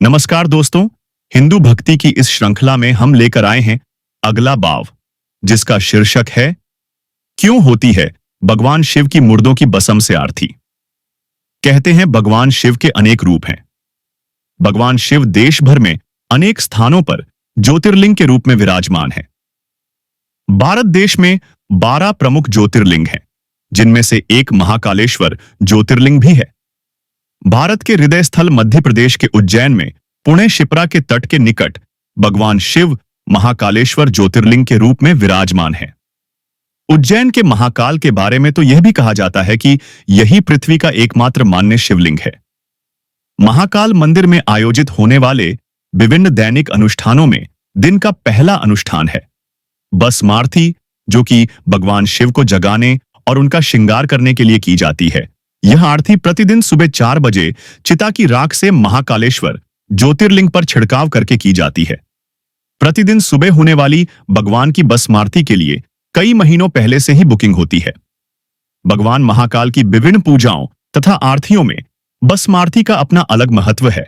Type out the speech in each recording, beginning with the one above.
नमस्कार दोस्तों, हिंदू भक्ति की इस श्रृंखला में हम लेकर आए हैं अगला भाव, जिसका शीर्षक है क्यों होती है भगवान शिव की मुर्दों की बसम से आरती। कहते हैं भगवान शिव के अनेक रूप हैं। भगवान शिव देश भर में अनेक स्थानों पर ज्योतिर्लिंग के रूप में विराजमान है। भारत देश में 12 प्रमुख ज्योतिर्लिंग हैं, जिनमें से एक महाकालेश्वर ज्योतिर्लिंग भी है। भारत के हृदय स्थल मध्य प्रदेश के उज्जैन में पुणे शिप्रा के तट के निकट भगवान शिव महाकालेश्वर ज्योतिर्लिंग के रूप में विराजमान है। उज्जैन के महाकाल के बारे में तो यह भी कहा जाता है कि यही पृथ्वी का एकमात्र मान्य शिवलिंग है। महाकाल मंदिर में आयोजित होने वाले विभिन्न दैनिक अनुष्ठानों में दिन का पहला अनुष्ठान है भस्मारती, जो कि भगवान शिव को जगाने और उनका श्रृंगार करने के लिए की जाती है। यह आरती प्रतिदिन सुबह 4 बजे चिता की राख से महाकालेश्वर ज्योतिर्लिंग पर छिड़काव करके की जाती है। प्रतिदिन सुबह होने वाली भगवान की भस्मारती के लिए कई महीनों पहले से ही बुकिंग होती है। भगवान महाकाल की विभिन्न पूजाओं तथा आरतियों में भस्मारती का अपना अलग महत्व है।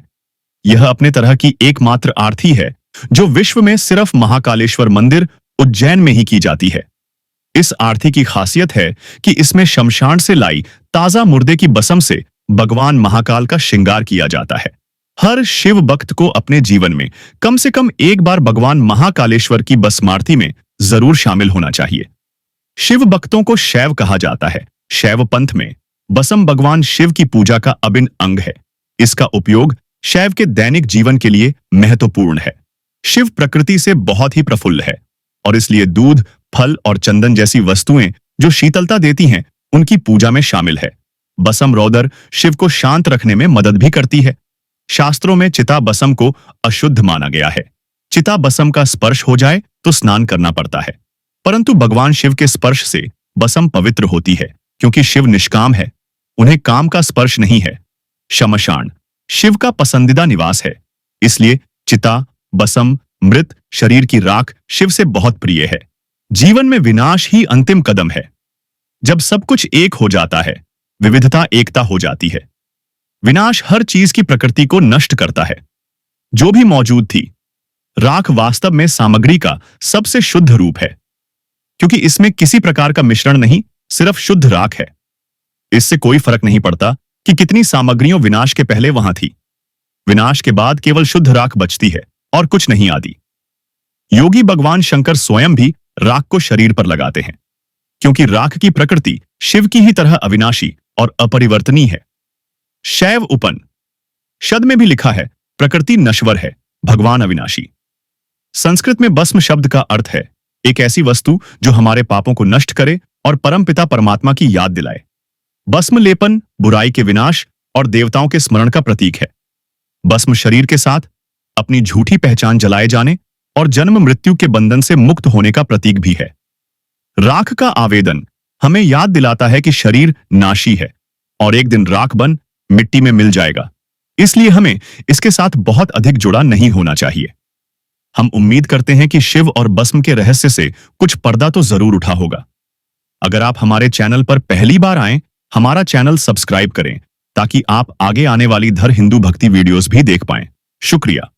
यह अपने तरह की एकमात्र आरती है जो विश्व में सिर्फ महाकालेश्वर मंदिर उज्जैन में ही की जाती है। इस आरती की खासियत है कि इसमें शमशान से लाई ताजा मुर्दे की बसम से भगवान महाकाल का श्रृंगार किया जाता है। हर शिव भक्त को अपने जीवन में कम से कम एक बार भगवान महाकालेश्वर की भस्मारती में जरूर शामिल होना चाहिए। शिव भक्तों को शैव कहा जाता है। शैव पंथ में बसम भगवान शिव की पूजा का अभिन्न अंग है। इसका उपयोग शैव के दैनिक जीवन के लिए महत्वपूर्ण है। शिव प्रकृति से बहुत ही प्रफुल्ल है और इसलिए दूध, फल और चंदन जैसी वस्तुएं जो शीतलता देती हैं, उनकी पूजा में शामिल है। बसम रौदर शिव को शांत रखने में मदद भी करती है। शास्त्रों में चिता बसम को अशुद्ध माना गया है। चिता बसम का स्पर्श हो जाए तो स्नान करना पड़ता है, परंतु भगवान शिव के स्पर्श से बसम पवित्र होती है, क्योंकि शिव निष्काम है, उन्हें काम का स्पर्श नहीं है। शमशान शिव का पसंदीदा निवास है, इसलिए चिता, बसम, मृत शरीर की राख शिव से बहुत प्रिय है। जीवन में विनाश ही अंतिम कदम है। जब सब कुछ एक हो जाता है, विविधता एकता हो जाती है। विनाश हर चीज की प्रकृति को नष्ट करता है जो भी मौजूद थी। राख वास्तव में सामग्री का सबसे शुद्ध रूप है, क्योंकि इसमें किसी प्रकार का मिश्रण नहीं, सिर्फ शुद्ध राख है। इससे कोई फर्क नहीं पड़ता कि कितनी सामग्रियों विनाश के पहले वहां थी। विनाश के बाद केवल शुद्ध राख बचती है और कुछ नहीं आदि। योगी भगवान शंकर स्वयं भी राख को शरीर पर लगाते हैं, क्योंकि राख की प्रकृति शिव की ही तरह अविनाशी और अपरिवर्तनीय है। शैव उपन शब्द में भी लिखा है प्रकृति नश्वर है, भगवान अविनाशी। संस्कृत में भस्म शब्द का अर्थ है एक ऐसी वस्तु जो हमारे पापों को नष्ट करे और परमपिता परमात्मा की याद दिलाए। भस्म लेपन बुराई के विनाश और देवताओं के स्मरण का प्रतीक है। भस्म शरीर के साथ अपनी झूठी पहचान जलाए जाने और जन्म मृत्यु के बंधन से मुक्त होने का प्रतीक भी है। राख का आवेदन हमें याद दिलाता है कि शरीर नाशी है और एक दिन राख बन मिट्टी में मिल जाएगा, इसलिए हमें इसके साथ बहुत अधिक जुड़ा नहीं होना चाहिए। हम उम्मीद करते हैं कि शिव और भस्म के रहस्य से कुछ पर्दा तो जरूर उठा होगा। अगर आप हमारे चैनल पर पहली बार आएं, हमारा चैनल सब्सक्राइब करें ताकि आप आगे आने वाली धर हिंदू भक्ति वीडियोस भी देख पाएं। शुक्रिया।